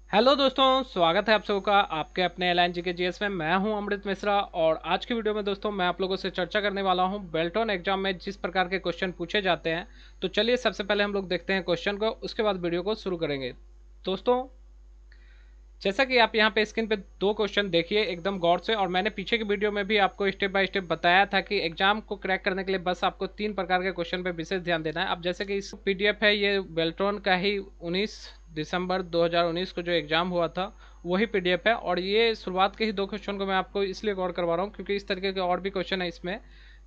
Hello दोस्तों, स्वागत है आप सबका आपके अपने एल एन जी के जीएस में। मैं हूं अमृत मिश्रा और आज की वीडियो में दोस्तों मैं आप लोगों से चर्चा करने वाला हूं बेल्टॉन एग्जाम में जिस प्रकार के क्वेश्चन पूछे जाते हैं। तो चलिए सबसे पहले हम लोग देखते हैं क्वेश्चन को, उसके बाद वीडियो को शुरू करेंगे। दोस्तों, जैसा कि आप यहाँ पे स्क्रीन पे दो क्वेश्चन देखिए एकदम गौर से, और मैंने पीछे की वीडियो में भी आपको स्टेप बाय स्टेप बताया था कि एग्जाम को क्रैक करने के लिए बस आपको 3 प्रकार के क्वेश्चन पे विशेष ध्यान देना है। अब जैसे कि इस पीडीएफ है, ये बेल्ट्रॉन का ही 19 दिसंबर 2019 को जो एग्जाम हुआ था वही पीडीएफ है, और ये शुरुआत के ही दो क्वेश्चन को मैं आपको इसलिए गौर करवा रहा हूँ क्योंकि इस तरीके के और भी क्वेश्चन है इसमें,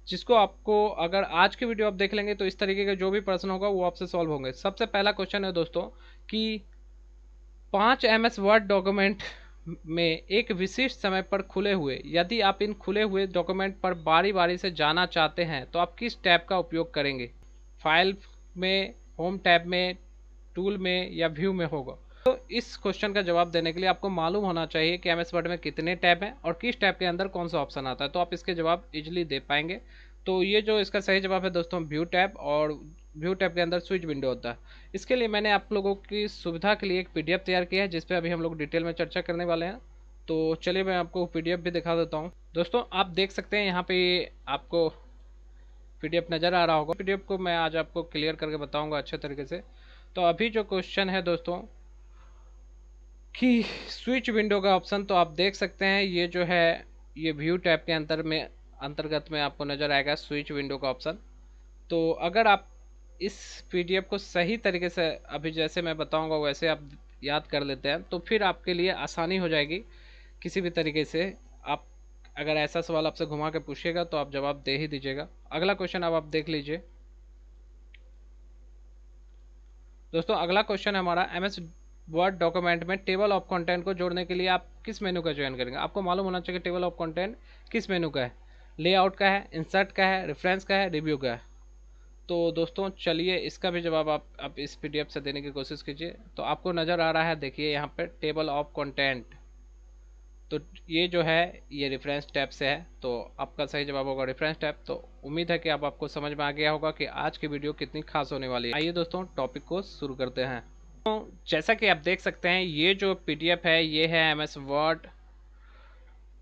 जिसको आपको अगर आज की वीडियो आप देख लेंगे तो इस तरीके का जो भी प्रश्न होगा वो आपसे सॉल्व होंगे। सबसे पहला क्वेश्चन है दोस्तों कि 5 MS वर्ड डॉक्यूमेंट में एक विशिष्ट समय पर खुले हुए, यदि आप इन खुले हुए डॉक्यूमेंट पर बारी बारी से जाना चाहते हैं तो आप किस टैब का उपयोग करेंगे? फाइल में, होम टैब में, टूल में या व्यू में होगा? तो इस क्वेश्चन का जवाब देने के लिए आपको मालूम होना चाहिए कि MS वर्ड में कितने टैब हैं और किस टैब के अंदर कौन सा ऑप्शन आता है, तो आप इसके जवाब इजीली दे पाएंगे। तो ये जो इसका सही जवाब है दोस्तों, व्यू टैब, और व्यू टैब के अंदर स्विच विंडो होता है। इसके लिए मैंने आप लोगों की सुविधा के लिए एक पीडीएफ तैयार किया है जिस पे अभी हम लोग डिटेल में चर्चा करने वाले हैं। तो चलिए मैं आपको पीडीएफ भी दिखा देता हूँ। दोस्तों, आप देख सकते हैं यहाँ पे आपको पीडीएफ नज़र आ रहा होगा। पीडीएफ को मैं आज आपको क्लियर करके बताऊंगा अच्छे तरीके से। तो अभी जो क्वेश्चन है दोस्तों कि स्विच विंडो का ऑप्शन, तो आप देख सकते हैं ये जो है ये व्यू टैब के अंतर्गत में आपको नज़र आएगा स्विच विंडो का ऑप्शन। तो अगर आप इस पीडीएफ को सही तरीके से अभी जैसे मैं बताऊंगा वैसे आप याद कर लेते हैं तो फिर आपके लिए आसानी हो जाएगी किसी भी तरीके से। आप अगर ऐसा सवाल आपसे घुमा के पूछेगा तो आप जवाब दे ही दीजिएगा। अगला क्वेश्चन अब आप देख लीजिए। दोस्तों, अगला क्वेश्चन है हमारा, MS वर्ड डॉक्यूमेंट में टेबल ऑफ कंटेंट को जोड़ने के लिए आप किस मेनू का चयन करेंगे? आपको मालूम होना चाहिए टेबल ऑफ कंटेंट किस मेनू का है। लेआउट का है, इंसर्ट का है, रेफरेंस का है, रिव्यू का है? तो दोस्तों चलिए इसका भी जवाब आप इस पीडीएफ से देने की कोशिश कीजिए। तो आपको नज़र आ रहा है, देखिए यहाँ पे टेबल ऑफ कंटेंट, तो ये जो है ये रेफरेंस टैब से है, तो आपका सही जवाब होगा रेफरेंस टैब। तो उम्मीद है कि अब आपको समझ में आ गया होगा कि आज की वीडियो कितनी खास होने वाली है। आइए दोस्तों टॉपिक को शुरू करते हैं। तो जैसा कि आप देख सकते हैं ये जो पीडीएफ है ये है MS वर्ड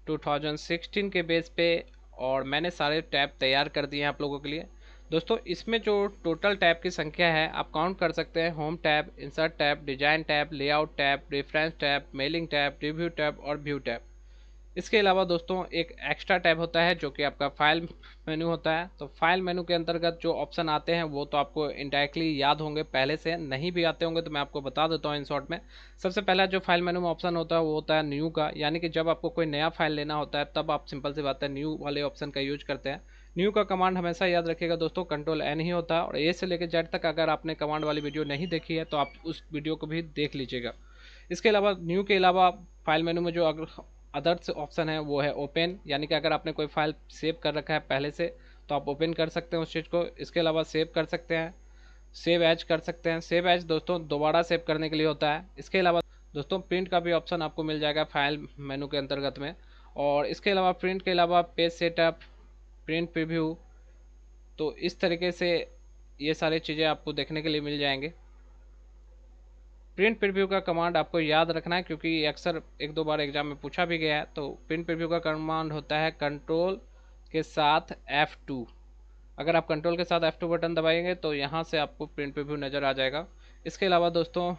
2016 के बेस पे, और मैंने सारे टैब तैयार कर दिए हैं आप लोगों के लिए। दोस्तों, इसमें जो टोटल टैब की संख्या है आप काउंट कर सकते हैं। Home tab, insert tab, design tab, layout tab, reference tab, mailing tab, review tab और व्यू टैब। इसके अलावा दोस्तों एक एक्स्ट्रा टैब होता है जो कि आपका फाइल मेनू होता है। तो फाइल मेनू के अंतर्गत जो ऑप्शन आते हैं वो तो आपको इनडायरेक्टली याद होंगे पहले से, नहीं भी आते होंगे तो मैं आपको बता देता हूँ इन शॉर्ट में। सबसे पहला जो फाइल मेनू में ऑप्शन होता है वो होता है न्यू का, यानी कि जब आपको कोई नया फाइल लेना होता है तब आप सिंपल सी बात है न्यू वाले ऑप्शन का यूज करते हैं। न्यू का कमांड हमेशा याद रखिएगा दोस्तों, Ctrl N ही होता है, और ए से लेकर जेड तक अगर आपने कमांड वाली वीडियो नहीं देखी है तो आप उस वीडियो को भी देख लीजिएगा। इसके अलावा न्यू के अलावा फाइल मेनू में जो अदर्स ऑप्शन है वो है ओपन, यानी कि अगर आपने कोई फाइल सेव कर रखा है पहले से तो आप ओपन कर सकते हैं उस चीज़ को। इसके अलावा सेव कर सकते हैं, सेव एज कर सकते हैं। सेव एज दोस्तों दोबारा सेव करने के लिए होता है। इसके अलावा दोस्तों प्रिंट का भी ऑप्शन आपको मिल जाएगा फाइल मेनू के अंतर्गत में। और इसके अलावा प्रिंट के अलावा पेज सेटअप, प्रिंट प्रीव्यू, तो इस तरीके से ये सारी चीज़ें आपको देखने के लिए मिल जाएंगे। प्रिंट प्रीव्यू का कमांड आपको याद रखना है क्योंकि अक्सर एक दो बार एग्जाम में पूछा भी गया है। तो प्रिंट प्रीव्यू का कमांड होता है कंट्रोल के साथ F2। अगर आप कंट्रोल के साथ F2 बटन दबाएंगे तो यहाँ से आपको प्रिंट प्रीव्यू नज़र आ जाएगा। इसके अलावा दोस्तों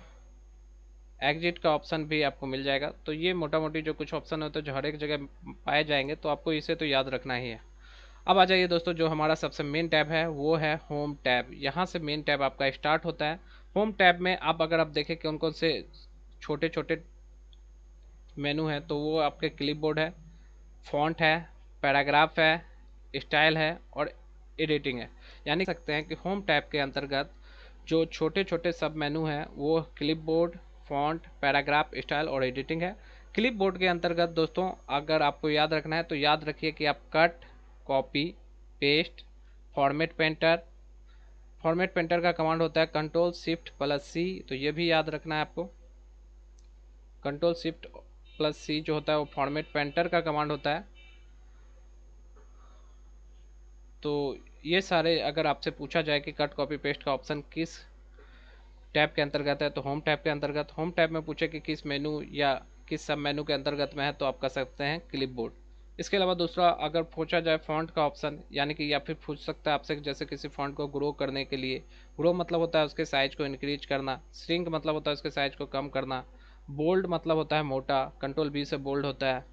एग्जिट का ऑप्शन भी आपको मिल जाएगा। तो ये मोटा मोटी जो कुछ ऑप्शन होते हैं जो हर एक जगह पाए जाएंगे, तो आपको इसे तो याद रखना ही है। अब आ जाइए दोस्तों, जो हमारा सबसे मेन टैब है वो है होम टैब। यहाँ से मेन टैब आपका स्टार्ट होता है। होम टैब में आप अगर आप देखें कौन कौन से छोटे छोटे मेनू हैं तो वो आपके क्लिपबोर्ड है, फॉन्ट है, पैराग्राफ है, स्टाइल है और एडिटिंग है। यानी सकते हैं कि होम टैब के अंतर्गत जो छोटे छोटे सब मेनू हैं वो क्लिपबोर्ड, फॉन्ट, पैराग्राफ, स्टाइल और एडिटिंग है। क्लिपबोर्ड के अंतर्गत दोस्तों अगर आपको याद रखना है तो याद रखिए कि आप cut, copy, paste, format painter, format painter का कमांड होता है Ctrl+Shift+C, तो ये भी याद रखना है आपको। Ctrl+Shift+C जो होता है वो फॉर्मेट पेंटर का कमांड होता है। तो ये सारे अगर आपसे पूछा जाए कि कट, कॉपी, पेस्ट का ऑप्शन किस टैब के अंतर्गत है तो होम टैब के अंतर्गत, होम टैब में पूछे कि किस मेनू या किस सब मेनू के अंतर्गत में है तो आप कर सकते हैं क्लिपबोर्ड। इसके अलावा दूसरा अगर पूछा जाए फॉन्ट का ऑप्शन, यानी कि या फिर पूछ सकता है आपसे जैसे किसी फॉन्ट को ग्रो करने के लिए, ग्रो मतलब होता है उसके साइज को इंक्रीज करना, श्रिंक मतलब होता है उसके साइज को कम करना, बोल्ड मतलब होता है मोटा, कंट्रोल बी से बोल्ड होता है,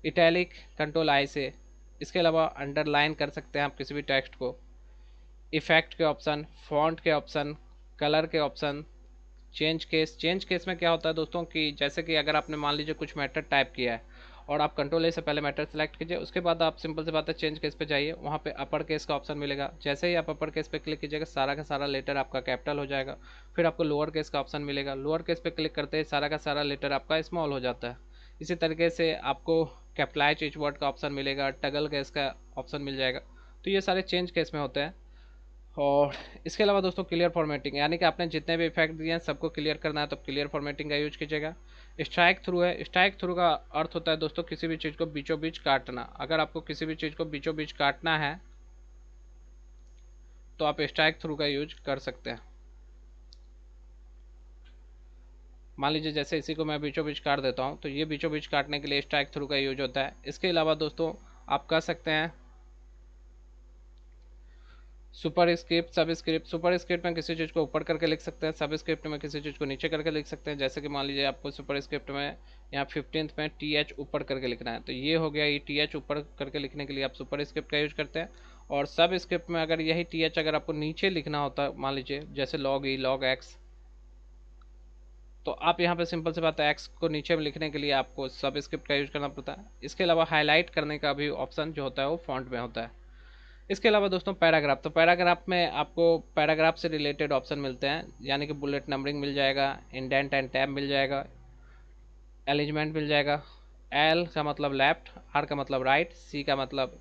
इटैलिक कंट्रोल आई से। इसके अलावा अंडरलाइन कर सकते हैं आप किसी भी टेक्स्ट को, इफेक्ट के ऑप्शन, फॉन्ट के ऑप्शन, कलर के option, change case. Change case में क्या होता है दोस्तों कि जैसे कि अगर आपने मान लीजिए कुछ मैटर टाइप किया है और आप कंट्रोल ए से पहले मैटर सेलेक्ट कीजिए, उसके बाद आप सिंपल से बात है चेंज केस पे जाइए, वहाँ पे अपर केस का ऑप्शन मिलेगा। जैसे ही आप अपर केस पे क्लिक कीजिएगा सारा का सारा लेटर आपका कैपिटल हो जाएगा। फिर आपको लोअर केस का ऑप्शन मिलेगा, लोअर केस पे क्लिक करते ही सारा का सारा लेटर आपका स्मॉल हो जाता है। इसी तरीके से आपको कैपिटलाइज इच वर्ड का ऑप्शन मिलेगा, टगल केस का ऑप्शन मिल जाएगा। तो ये सारे चेंज केस में होते हैं। और इसके अलावा दोस्तों क्लियर फॉर्मेटिंग, यानी कि आपने जितने भी इफेक्ट दिए हैं सबको क्लियर करना है तो क्लियर फॉर्मेटिंग का यूज कीजिएगा। स्ट्राइक थ्रू है, स्ट्राइक थ्रू का अर्थ होता है दोस्तों किसी भी चीज़ को बीचों बीच काटना। अगर आपको किसी भी चीज़ को बीचों बीच काटना है तो आप स्ट्राइक थ्रू का यूज कर सकते हैं। मान लीजिए जैसे इसी को मैं बीचों बीच काट देता हूँ तो ये बीचों बीच काटने के लिए स्ट्राइक थ्रू का यूज होता है। इसके अलावा दोस्तों आप कर सकते हैं सुपर स्क्रिप्ट, सब स्क्रिप्ट। सुपर स्क्रिप्ट में किसी चीज़ को ऊपर करके लिख सकते हैं, सब स्क्रिप्ट में किसी चीज़ को नीचे करके लिख सकते हैं। जैसे कि मान लीजिए आपको सुपर स्क्रिप्ट में यहाँ 15th में TH ऊपर करके लिखना है तो ये हो गया, ये TH ऊपर करके लिखने के लिए आप सुपर स्क्रिप्ट का यूज करते हैं। और सब स्क्रिप्ट में अगर यही TH अगर आपको नीचे लिखना होता है, मान लीजिए जैसे लॉग ई, लॉग एक्स, तो आप यहाँ पे सिंपल से बात है एक्स को नीचे में लिखने के लिए आपको सब स्क्रिप्ट का यूज करना पड़ता है। इसके अलावा हाईलाइट करने का भी ऑप्शन जो होता है वो फॉन्ट में होता है। इसके अलावा दोस्तों पैराग्राफ, तो पैराग्राफ में आपको पैराग्राफ से रिलेटेड ऑप्शन मिलते हैं, यानी कि बुलेट नंबरिंग मिल जाएगा, इंडेंट एंड टैब मिल जाएगा, अरेंजमेंट मिल जाएगा। एल का मतलब लेफ्ट, आर का मतलब राइट, सी का मतलब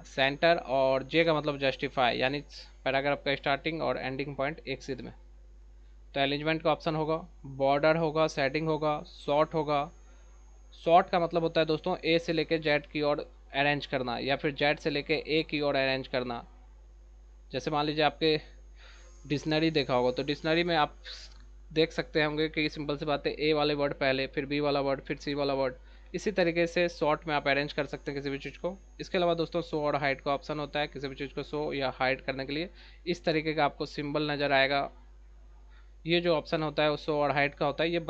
सेंटर और जे का मतलब जस्टिफाई, यानी पैराग्राफ का स्टार्टिंग और एंडिंग पॉइंट एक सिद्ध में। तो अरेंजमेंट का ऑप्शन होगा, बॉर्डर होगा, सेटिंग होगा, शॉर्ट होगा। शॉर्ट का मतलब होता है दोस्तों ए से लेके जेड की ओर अरेंज करना या फिर जेड से लेके ए की ओर अरेंज करना। जैसे मान लीजिए आपके डिक्शनरी देखा होगा तो डिक्शनरी में आप देख सकते होंगे कि सिंपल सी बात है ए वाले वर्ड पहले, फिर बी वाला वर्ड, फिर सी वाला वर्ड। इसी तरीके से शॉर्ट में आप अरेंज कर सकते हैं किसी भी चीज़ को। इसके अलावा दोस्तों शो और हाइड का ऑप्शन होता है, किसी भी चीज़ को शो या हाइड करने के लिए इस तरीके का आपको सिंबल नज़र आएगा। ये जो ऑप्शन होता है वो शो और हाइड का होता है। ये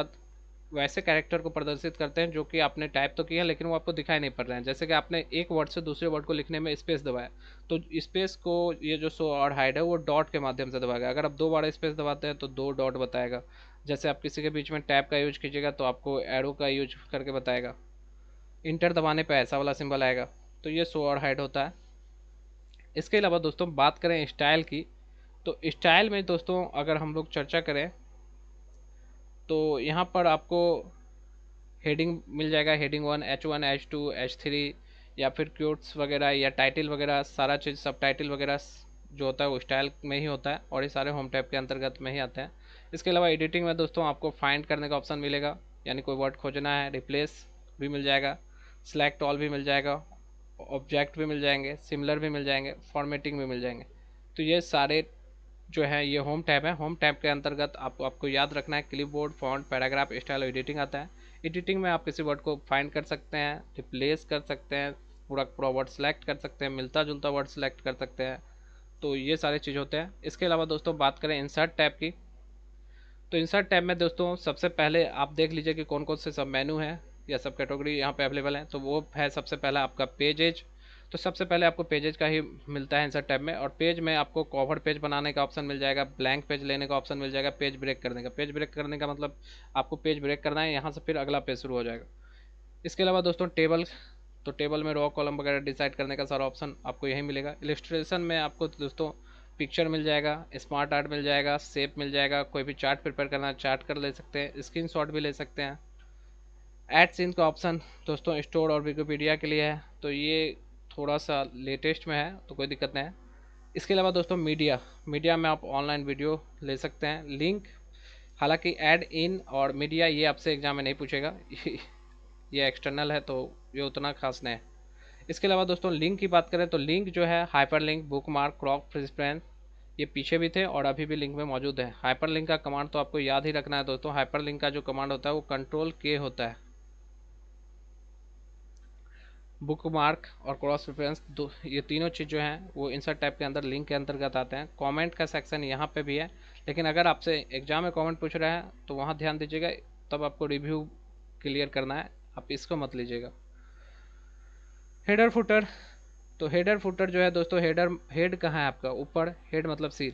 वैसे कैरेक्टर को प्रदर्शित करते हैं जो कि आपने टाइप तो किया लेकिन वो आपको दिखाई नहीं पड़ रहे हैं। जैसे कि आपने एक वर्ड से दूसरे वर्ड को लिखने में स्पेस दबाया तो स्पेस को ये जो शो और हाइड है वो डॉट के माध्यम से दबाएगा। अगर आप दो बार स्पेस दबाते हैं तो दो डॉट बताएगा। जैसे आप किसी के बीच में टैब का यूज कीजिएगा तो आपको एरो का यूज करके बताएगा। इंटर दबाने पर ऐसा वाला सिंबल आएगा। तो ये शो और हाइड होता है। इसके अलावा दोस्तों बात करें स्टाइल की, तो स्टाइल में दोस्तों अगर हम लोग चर्चा करें तो यहाँ पर आपको हेडिंग मिल जाएगा, हेडिंग 1, H1, H2, H3, या फिर क्यूट्स वगैरह या टाइटल वगैरह, सारा चीज़ सब टाइटल वगैरह जो होता है वो स्टाइल में ही होता है और ये सारे होम टैब के अंतर्गत में ही आते हैं। इसके अलावा एडिटिंग में दोस्तों आपको फाइंड करने का ऑप्शन मिलेगा, यानी कोई वर्ड खोजना है, रिप्लेस भी मिल जाएगा, सेलेक्ट ऑल भी मिल जाएगा, ऑब्जेक्ट भी मिल जाएंगे, सिमिलर भी मिल जाएंगे, फॉर्मेटिंग भी मिल जाएंगे। तो ये सारे जो है ये होम टैब है। होम टैब के अंतर्गत आपको याद रखना है क्लिपबोर्ड, फॉन्ट, पैराग्राफ, स्टाइल और एडिटिंग आता है। एडिटिंग में आप किसी वर्ड को फाइंड कर सकते हैं, रिप्लेस कर सकते हैं, पूरा पूरा वर्ड सेलेक्ट कर सकते हैं, मिलता जुलता वर्ड सेलेक्ट कर सकते हैं। तो ये सारे चीज़ होते हैं। इसके अलावा दोस्तों बात करें इंसर्ट टैब की, तो इंसर्ट टैब में दोस्तों सबसे पहले आप देख लीजिए कि कौन कौन से सब मेनू हैं या सब कैटेगरी यहाँ पे अवेलेबल हैं। तो वो है सबसे पहला आपका पेजेज। तो सबसे पहले आपको पेजेज का ही मिलता है इंसर्ट टैब में, और पेज में आपको कवर पेज बनाने का ऑप्शन मिल जाएगा, ब्लैंक पेज लेने का ऑप्शन मिल जाएगा, पेज ब्रेक करने का। पेज ब्रेक करने का मतलब आपको पेज ब्रेक करना है, यहाँ से फिर अगला पेज शुरू हो जाएगा। इसके अलावा दोस्तों टेबल, तो टेबल में रो कॉलम वगैरह डिसाइड करने का सारा ऑप्शन आपको यही मिलेगा। इलस्ट्रेशन में आपको दोस्तों पिक्चर मिल जाएगा, स्मार्ट आर्ट मिल जाएगा, शेप मिल जाएगा, कोई भी चार्ट प्रिपेयर करना है चार्ट कर ले सकते हैं, स्क्रीनशॉट भी ले सकते हैं। ऐड सीन का ऑप्शन दोस्तों स्टोर और विकिपीडिया के लिए है, तो ये थोड़ा सा लेटेस्ट में है तो कोई दिक्कत नहीं है। इसके अलावा दोस्तों मीडिया, मीडिया में आप ऑनलाइन वीडियो ले सकते हैं, लिंक, हालांकि ऐड इन और मीडिया ये आपसे एग्जाम में नहीं पूछेगा ये एक्सटर्नल है तो ये उतना खास नहीं है। इसके अलावा दोस्तों लिंक की बात करें तो लिंक जो है hyper link, book mark, crop preference, ये पीछे भी थे और अभी भी लिंक में मौजूद है। हाइपरलिंक का कमांड तो आपको याद ही रखना है दोस्तों। हाइपरलिंक का जो कमांड होता है वो कंट्रोल के होता है। बुक मार्क और क्रॉस रेफरेंस, दो ये तीनों चीज़ जो हैं वो इंसर्ट टैब के अंदर लिंक के अंतर्गत आते हैं। कमेंट का सेक्शन यहाँ पे भी है, लेकिन अगर आपसे एग्जाम में कमेंट पूछ रहा है तो वहाँ ध्यान दीजिएगा, तब आपको रिव्यू क्लियर करना है, आप इसको मत लीजिएगा। हेडर फुटर, तो हेडर फुटर जो है दोस्तों, हेड कहाँ है आपका, ऊपर, हेड मतलब सिर।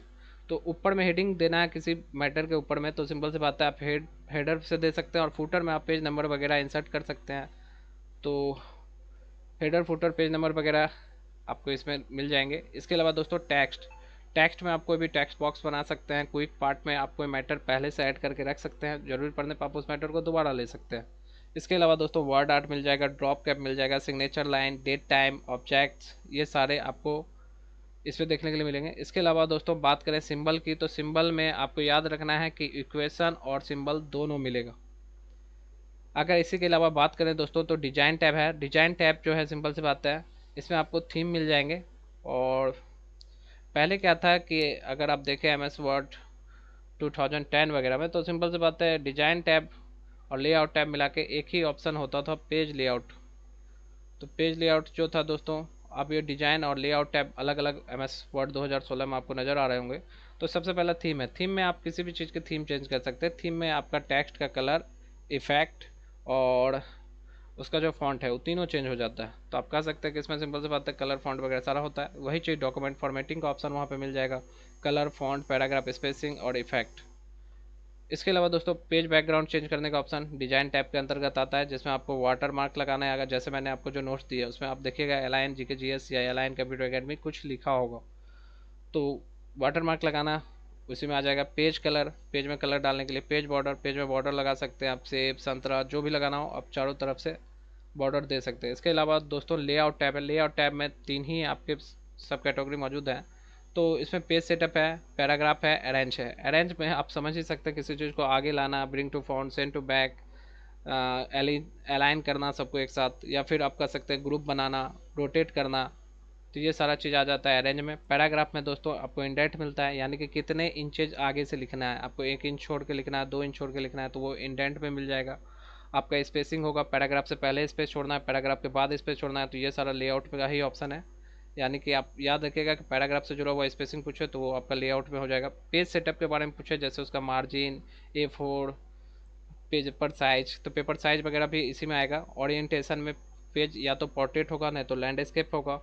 तो ऊपर में हेडिंग देना है किसी मैटर के ऊपर में, तो सिंपल सी बात है, आप हेडर से दे सकते हैं, और फुटर में आप पेज नंबर वगैरह इंसर्ट कर सकते हैं। तो हेडर फुटर पेज नंबर वगैरह आपको इसमें मिल जाएंगे। इसके अलावा दोस्तों टेक्स्ट, टेक्स्ट में आप कोई भी टेक्स्ट बॉक्स बना सकते हैं। क्विक पार्ट में आप कोई मैटर पहले से ऐड करके रख सकते हैं, जरूरत पड़ने पर आप उस मैटर को दोबारा ले सकते हैं। इसके अलावा दोस्तों वर्ड आर्ट मिल जाएगा, ड्रॉप कैप मिल जाएगा, signature line, date time, objects, ये सारे आपको इसमें देखने के लिए मिलेंगे। इसके अलावा दोस्तों बात करें सिंबल की, तो सिंबल में आपको याद रखना है कि इक्वेशन और सिंबल दोनों मिलेगा। अगर इसी के अलावा बात करें दोस्तों तो डिजाइन टैब है। डिजाइन टैब जो है सिंपल सी बात है, इसमें आपको थीम मिल जाएंगे। और पहले क्या था कि अगर आप देखें एम एस वर्ड 2010 वगैरह में, तो सिंपल सी बात है डिजाइन टैब और लेआउट टैब मिला के एक ही ऑप्शन होता था, पेज लेआउट। तो पेज लेआउट जो था दोस्तों, अब ये डिजाइन और लेआउट टैब अलग अलग एम एस वर्ड 2016 में आपको नज़र आ रहे होंगे। तो सबसे पहला थीम है। थीम में आप किसी भी चीज़ की थीम चेंज कर सकते हैं। थीम में आपका टेक्स्ट का कलर, इफेक्ट और उसका जो फॉन्ट है वो तीनों चेंज हो जाता है। तो आप कह सकते हैं कि इसमें सिंपल सी बात है कलर फॉन्ट वगैरह सारा होता है। वही चीज़ डॉक्यूमेंट फॉर्मेटिंग का ऑप्शन वहाँ पे मिल जाएगा, कलर, फॉन्ट, पैराग्राफ स्पेसिंग और इफेक्ट। इसके अलावा दोस्तों पेज बैकग्राउंड चेंज करने का ऑप्शन डिजाइन टैब के अंतर्गत आता है, जिसमें आपको वाटर मार्क लगाना है। अगर जैसे मैंने आपको जो नोट्स दिए उसमें आप देखिएगा एलाइन जीके जीएस या एलाइन कंप्यूटर एकेडमी कुछ लिखा होगा, तो वाटर मार्क लगाना उसी में आ जाएगा। पेज कलर, पेज में कलर डालने के लिए पेज बॉर्डर, पेज में बॉर्डर लगा सकते हैं आप, सेब, संतरा, जो भी लगाना हो आप चारों तरफ से बॉर्डर दे सकते हैं। इसके अलावा दोस्तों लेआउट टैब है। लेआउट टैब में तीन ही आपके सब कैटेगरी मौजूद है। तो इसमें पेज सेटअप है, पैराग्राफ है, अरेंज है। अरेंज में आप समझ ही सकते हैं किसी चीज़ को आगे लाना, bring to front, send to back, align करना सबको एक साथ, या फिर आप कर सकते हैं ग्रुप बनाना, रोटेट करना। तो ये सारा चीज़ आ जाता है अरेंज में। पैराग्राफ में दोस्तों आपको इंडेंट मिलता है, यानी कि कितने इंचेज आगे से लिखना है, आपको 1 इंच छोड़ के लिखना है, 2 इंच छोड़ के लिखना है, तो वो इंडेंट में मिल जाएगा। आपका स्पेसिंग होगा, पैराग्राफ से पहले स्पेस छोड़ना है, पैराग्राफ के बाद स्पेस छोड़ना है, तो ये सारा लेआउट का ही ऑप्शन है। यानी कि आप याद रखिएगा कि पैराग्राफ से जुड़ा हुआ स्पेसिंग पूछे तो वो आपका लेआउट में हो जाएगा। पेज सेटअप के बारे में पूछे, जैसे उसका मार्जिन, A4, पेपर साइज, तो पेपर साइज वगैरह भी इसी में आएगा। ओरिएंटेशन में पेज या तो पोर्ट्रेट होगा नहीं तो लैंडस्केप होगा।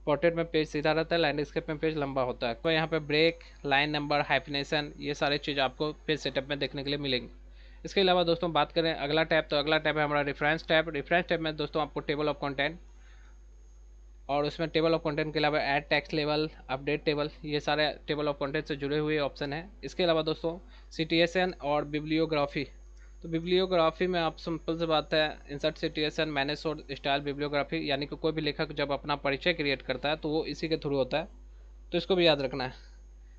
पोर्ट्रेट में पेज सीधा रहता है, लैंडस्केप में पेज लंबा होता है। तो यहाँ पे ब्रेक, लाइन नंबर, हाइफिनेशन, ये सारे चीज़ आपको पेज सेटअप में देखने के लिए मिलेंगे। इसके अलावा दोस्तों बात करें अगला टैब, तो अगला टैब है हमारा रेफरेंस टैब। रेफरेंस टैब में दोस्तों आपको टेबल ऑफ कंटेंट, और उसमें टेबल ऑफ कंटेंट के अलावा add text level, update table, ये सारे टेबल ऑफ कंटेंट से जुड़े हुए ऑप्शन है। इसके अलावा दोस्तों सिटीएसन और बिब्लियोग्राफी, तो बिब्लियोग्राफी में आप सिंपल से बात है insert citation, manage source style bibliography, यानी कि कोई भी लेखक जब अपना परिचय क्रिएट करता है तो वो इसी के थ्रू होता है, तो इसको भी याद रखना है।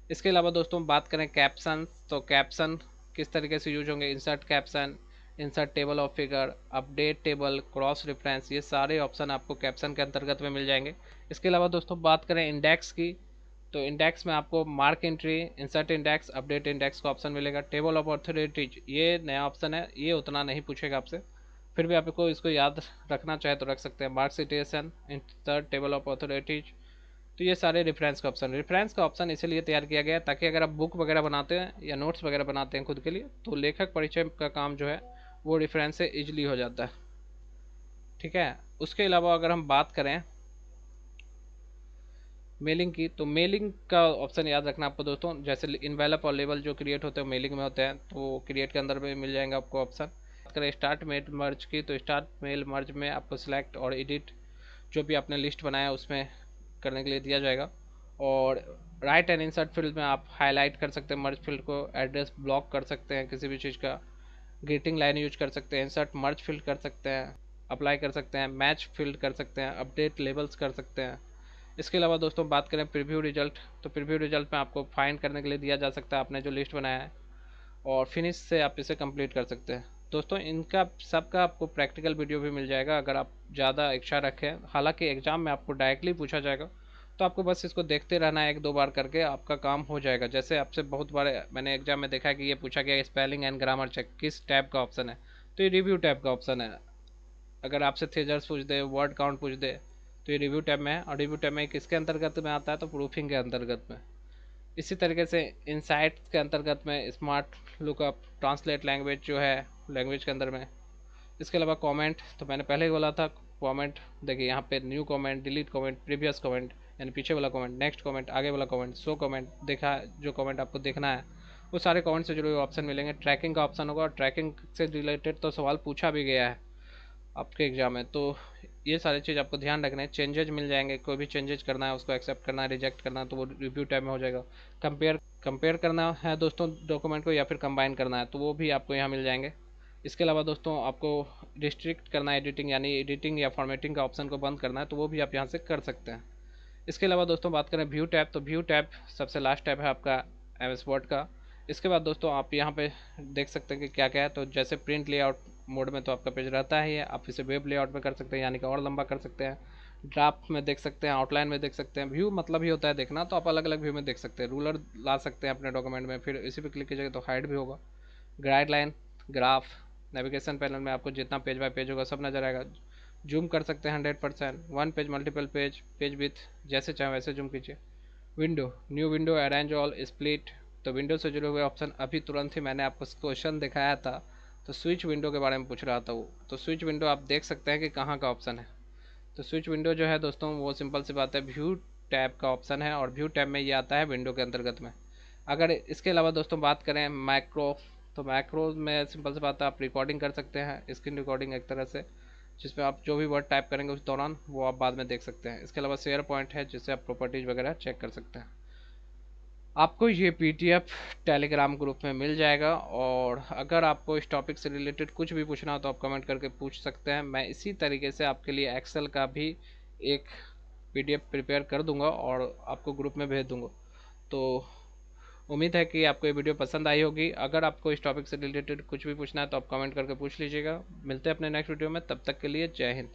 इसके अलावा दोस्तों बात करें कैप्शन, तो कैप्शन किस तरीके से यूज होंगे, insert caption, insert table of figure, update table, cross reference, ये सारे ऑप्शन आपको कैप्शन के अंतर्गत में मिल जाएंगे। इसके अलावा दोस्तों बात करें इंडेक्स की, तो इंडेक्स में आपको mark entry, insert index, update index का ऑप्शन मिलेगा। टेबल ऑफ ऑथोरिटीज, ये नया ऑप्शन है, ये उतना नहीं पूछेगा आपसे, फिर भी आपको इसको याद रखना चाहे तो रख सकते हैं। Mark citation, insert table of authorities, तो ये सारे रेफरेंस का ऑप्शन। रेफरेंस का ऑप्शन इसीलिए तैयार किया गया है ताकि अगर आप बुक वगैरह बनाते हैं या नोट्स वगैरह बनाते हैं खुद के लिए, तो लेखक परिचय का काम जो है वो रेफरेंस से ईजिली हो जाता है। ठीक है, उसके अलावा अगर हम बात करें मेलिंग की, तो मेलिंग का ऑप्शन याद रखना आपको दोस्तों, जैसे इनवेलप और लेबल जो क्रिएट होते हैं मेलिंग में होते हैं, तो क्रिएट के अंदर में मिल जाएंगे आपको ऑप्शन। बात करें स्टार्ट मेल मर्ज की, तो स्टार्ट मेल मर्ज में आपको सिलेक्ट और एडिट जो भी आपने लिस्ट बनाया उसमें करने के लिए दिया जाएगा। और राइट एंड इंसर्ट फील्ड में आप हाईलाइट कर सकते हैं मर्ज फील्ड को, एड्रेस ब्लॉक कर सकते हैं किसी भी चीज़ का, ग्रीटिंग लाइन यूज कर सकते हैं, इंसर्ट मर्ज फील्ड कर सकते हैं, अप्लाई कर सकते हैं, मैच फील्ड कर सकते हैं, अपडेट लेबल्स कर सकते हैं। इसके अलावा दोस्तों बात करें प्रीव्यू रिजल्ट, तो प्रीव्यू रिजल्ट में आपको फाइंड करने के लिए दिया जा सकता है आपने जो लिस्ट बनाया है, और फिनिश से आप इसे कंप्लीट कर सकते हैं। दोस्तों इनका सबका आपको प्रैक्टिकल वीडियो भी मिल जाएगा अगर आप ज़्यादा इच्छा रखें। हालांकि एग्ज़ाम में आपको डायरेक्टली पूछा जाएगा, तो आपको बस इसको देखते रहना है, 1-2 बार करके आपका काम हो जाएगा। जैसे आपसे बहुत बार मैंने एग्जाम में देखा है कि ये पूछा गया स्पेलिंग एंड ग्रामर चेक किस टैब का ऑप्शन है, तो ये रिव्यू टैब का ऑप्शन है। अगर आपसे थ्रेजर्स पूछ दे, वर्ड काउंट पूछ दे, तो ये रिव्यू टैब में है। और रिव्यू टैब में किसके अंतर्गत में आता है, तो प्रूफिंग के अंतर्गत में। इसी तरीके से इनसाइट के अंतर्गत में स्मार्ट लुकअप, ट्रांसलेट लैंग्वेज जो है लैंग्वेज के अंदर में। इसके अलावा कमेंट, तो मैंने पहले ही बोला था कमेंट, देखिए यहाँ पे new comment, delete comment, previous comment यानी पीछे वाला कमेंट, नेक्स्ट कमेंट, आगे वाला कमेंट, शो कमेंट, देखा जो कमेंट आपको देखना है वो सारे कमेंट से जुड़े हुए ऑप्शन मिलेंगे। ट्रैकिंग का ऑप्शन होगा, और ट्रैकिंग से रिलेटेड तो सवाल पूछा भी गया है आपके एग्जाम में, तो ये सारी चीज़ आपको ध्यान रखना है। चेंजेज मिल जाएंगे, कोई भी चेंजेज करना है उसको एक्सेप्ट करना है, रिजेक्ट करना है, तो वो रिव्यू टाइम में हो जाएगा। कंपेयर करना है दोस्तों डॉक्यूमेंट को, या फिर कंबाइन करना है, तो वो भी आपको यहाँ मिल जाएंगे। इसके अलावा दोस्तों आपको रिस्ट्रिक्ट करना है एडिटिंग, यानी एडिटिंग या फॉर्मेटिंग का ऑप्शन को बंद करना है, तो वो भी आप यहाँ से कर सकते हैं। इसके अलावा दोस्तों बात करें व्यू टैब, तो व्यू टैब सबसे लास्ट टैब है आपका एमएस वर्ड का। इसके बाद दोस्तों आप यहाँ पे देख सकते हैं कि क्या क्या है। तो जैसे प्रिंट लेआउट मोड में तो आपका पेज रहता ही है, आप इसे वेब लेआउट में कर सकते हैं, यानी कि और लंबा कर सकते हैं। ड्राफ्ट में देख सकते हैं, आउटलाइन में देख सकते हैं। व्यू मतलब ही होता है देखना, तो आप अलग अलग व्यू में देख सकते हैं। रूलर ला सकते हैं अपने डॉक्यूमेंट में, फिर इसी पे क्लिक कीजिएगा तो हाइड भी होगा। गाइडलाइन, ग्राफ, नेविगेशन पैनल में आपको जितना पेज बाय पेज होगा सब नजर आएगा। जूम कर सकते हैं 100%, one page, multiple page, page with, जैसे चाहे वैसे जूम कीजिए। Window, new window, arrange all, split, तो विंडो से जुड़े हुए ऑप्शन अभी तुरंत ही मैंने आपको क्वेश्चन दिखाया था, तो स्विच विंडो के बारे में पूछ रहा था वो, तो स्विच विंडो आप देख सकते हैं कि कहाँ का ऑप्शन है। तो स्विच विंडो जो है दोस्तों वो सिंपल सी बात है व्यू टैब का ऑप्शन है, और व्यू टैब में ये आता है विंडो के अंतर्गत में। अगर इसके अलावा दोस्तों बात करें मैक्रो, तो मैक्रो में सिंपल सी बात है आप रिकॉर्डिंग कर सकते हैं, स्क्रीन रिकॉर्डिंग एक तरह से, जिसमें आप जो भी वर्ड टाइप करेंगे उस दौरान वो आप बाद में देख सकते हैं। इसके अलावा शेयर पॉइंट है, जिससे आप प्रॉपर्टीज वगैरह चेक कर सकते हैं। आपको ये पीडीएफ टेलीग्राम ग्रुप में मिल जाएगा, और अगर आपको इस टॉपिक से रिलेटेड कुछ भी पूछना हो तो आप कमेंट करके पूछ सकते हैं। मैं इसी तरीके से आपके लिए एक्सेल का भी एक पीडीएफ प्रिपेयर कर दूंगा और आपको ग्रुप में भेज दूंगा। तो उम्मीद है कि आपको ये वीडियो पसंद आई होगी। अगर आपको इस टॉपिक से रिलेटेड कुछ भी पूछना है तो आप कमेंट करके पूछ लीजिएगा। मिलते हैं अपने नेक्स्ट वीडियो में, तब तक के लिए जय हिंद।